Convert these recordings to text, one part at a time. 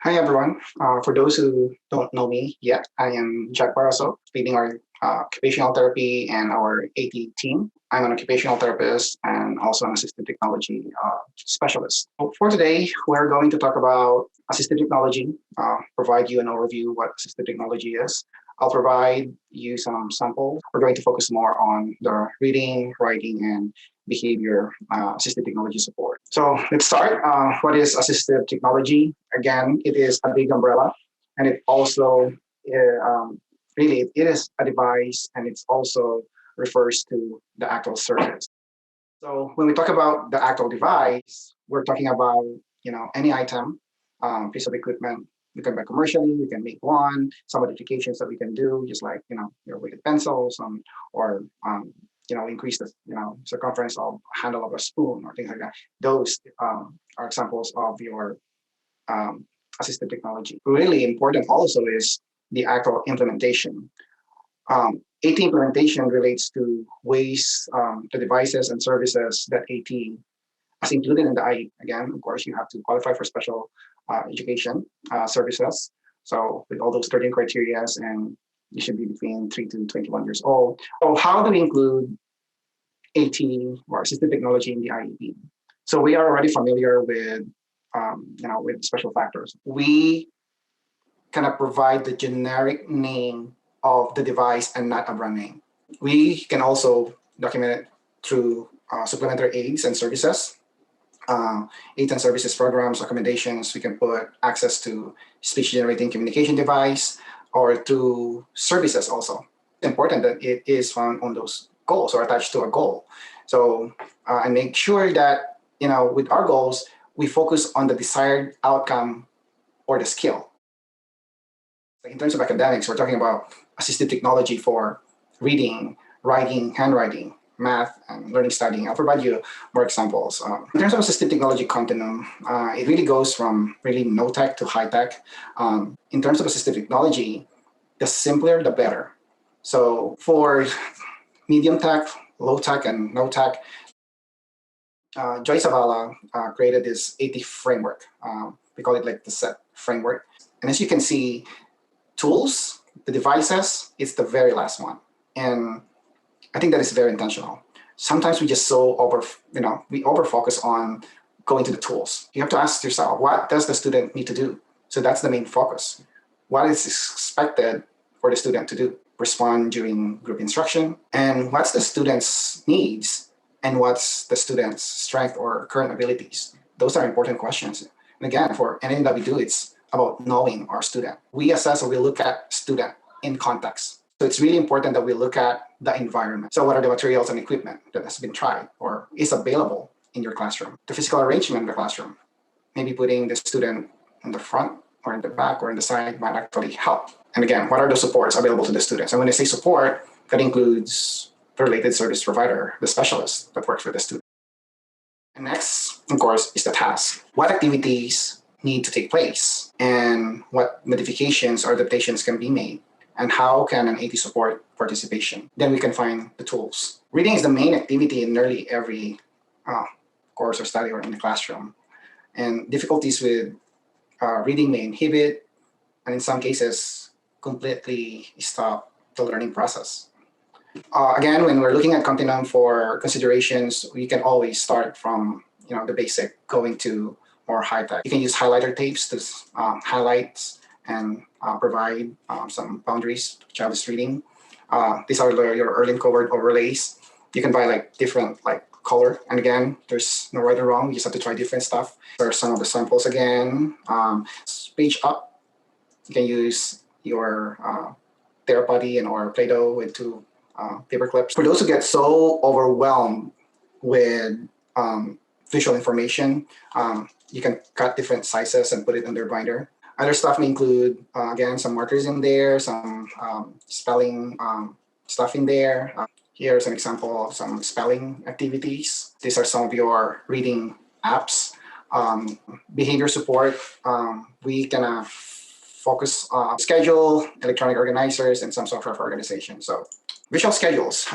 Hi everyone. For those who don't know me yet, I am Jek Barrozo, leading our occupational therapy and our AT team. I'm an occupational therapist and also an assistive technology specialist. So for today, we're going to talk about assistive technology, provide you an overview what assistive technology is. I'll provide you some samples. We're going to focus more on the reading, writing, and behavior assistive technology support. So let's start. What is assistive technology? Again, it is a big umbrella, and it also really it is a device, and it's also refers to the actual service. So when we talk about the actual device, we're talking about any item, piece of equipment. We can buy commercially. We can make one. Some modifications that we can do, just like your weighted pencils, or increase the circumference of handle of a spoon or things like that. Those are examples of your assistive technology. Really important also is the actual implementation. AT implementation relates to ways, the devices and services that AT as included in the IE. Again, of course, you have to qualify for special education services. So with all those 13 criteria, and you should be between 3 to 21 years old. So how do we include AT or assistive technology in the IEP? So we are already familiar with with special factors. We kind of provide the generic name of the device and not a brand name. We can also document it through supplementary aids and services, aids and services programs, recommendations. We can put access to speech generating communication device or through services also. It's important that it is found on those goals or attached to a goal. So and make sure that with our goals, we focus on the desired outcome or the skill. Like in terms of academics, we're talking about assistive technology for reading, writing, handwriting, math, and learning studying. I'll provide you more examples. In terms of assistive technology continuum, it really goes from really no tech to high tech. In terms of assistive technology, the simpler, the better. So for medium tech, low tech, and no tech, Joy Zavala created this AT framework. We call it like the SET framework. And as you can see, tools, the devices, it's the very last one. And I think that is very intentional. Sometimes we just we over focus on going to the tools. You have to ask yourself, what does the student need to do? So that's the main focus. What is expected for the student to do? Respond during group instruction, and what's the student's needs, and what's the student's strength or current abilities? Those are important questions. And again, for anything that we do, it's about knowing our student. We assess or we look at student in context. So it's really important that we look at the environment. So what are the materials and equipment that has been tried or is available in your classroom? The physical arrangement in the classroom. Maybe putting the student in the front or in the back or in the side might actually help. And again, what are the supports available to the students? And when I say support, that includes the related service provider, the specialist that works with the student. And next, of course, is the task. What activities need to take place and what modifications or adaptations can be made and how can an AT support participation? Then we can find the tools. Reading is the main activity in nearly every course or study or in the classroom. And difficulties with reading may inhibit and in some cases completely stop the learning process. Again, when we're looking at continuum for considerations, we can always start from the basic going to more high tech. You can use highlighter tapes to highlight and provide some boundaries to child is reading. These are your early and covert overlays. You can buy different color. And again, there's no right or wrong. You just have to try different stuff. There are some of the samples again. Page up. You can use your Theraputty and or Play-Doh with two paper clips. For those who get so overwhelmed with visual information, you can cut different sizes and put it in their binder. Other stuff may include, again, some markers in there, some spelling stuff in there. Here's an example of some spelling activities. These are some of your reading apps. Behavior support, we can focus on schedule, electronic organizers, and some software for organization. So visual schedules,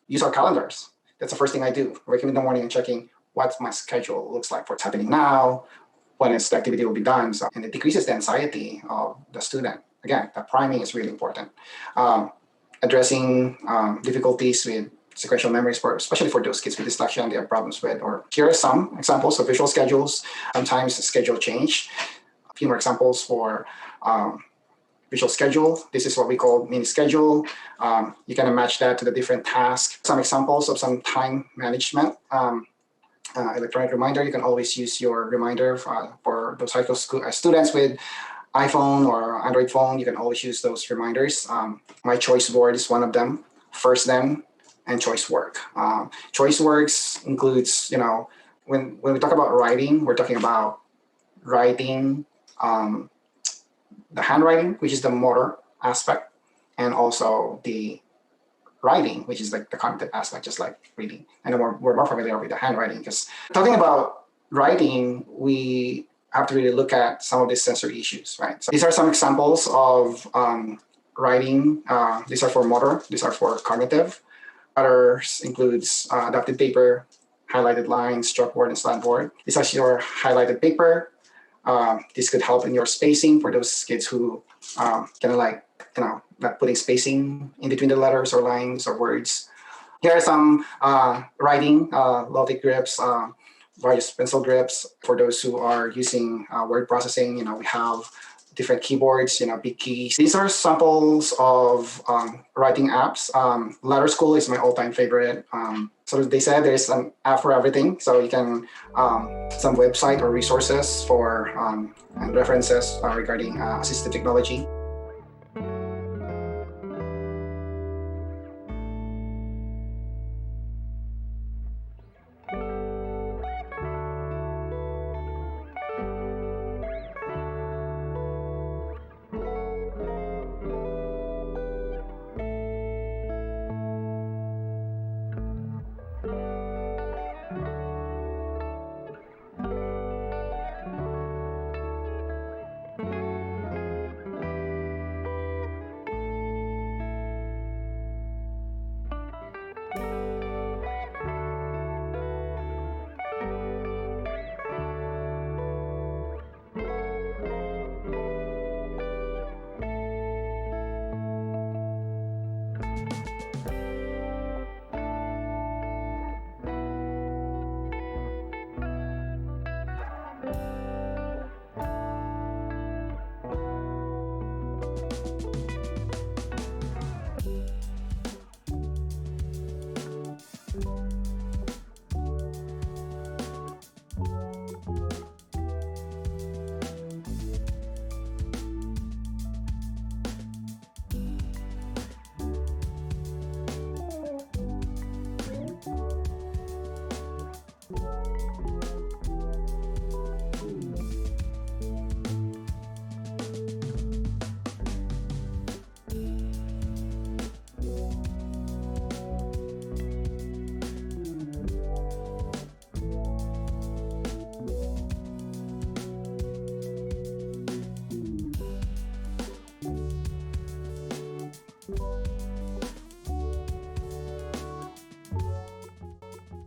use our calendars. That's the first thing I do. Waking in the morning and checking what my schedule looks like for what's happening now, when the activity will be done. So, and it decreases the anxiety of the student. Again, the priming is really important. Addressing difficulties with sequential memories, especially for those kids with dyslexia and they have problems with. Or here are some examples of visual schedules. Sometimes the schedule change. A few more examples for visual schedule. This is what we call mini schedule. You can match that to the different tasks. Some examples of some time management. Electronic reminder, you can always use your reminder for those high school students with iPhone or Android phone. You can always use those reminders. My choice board is one of them. First Then and choice work. Choice works includes, when we talk about writing, we're talking about writing the handwriting, which is the motor aspect, and also the writing, which is like the cognitive aspect, just like reading. And we're more familiar with the handwriting because talking about writing, we have to really look at some of these sensory issues, right? So these are some examples of writing. These are for motor, these are for cognitive. Others includes adapted paper, highlighted lines, chalkboard, and slantboard. This is your highlighted paper. This could help in your spacing for those kids who kind of like, not putting spacing in between the letters or lines or words. Here are some writing, Logitech grips, various pencil grips for those who are using word processing. We have different keyboards, big keys. These are samples of writing apps. Letter School is my all-time favorite. So they said there's an app for everything. So you can, some website or resources for and references regarding assistive technology.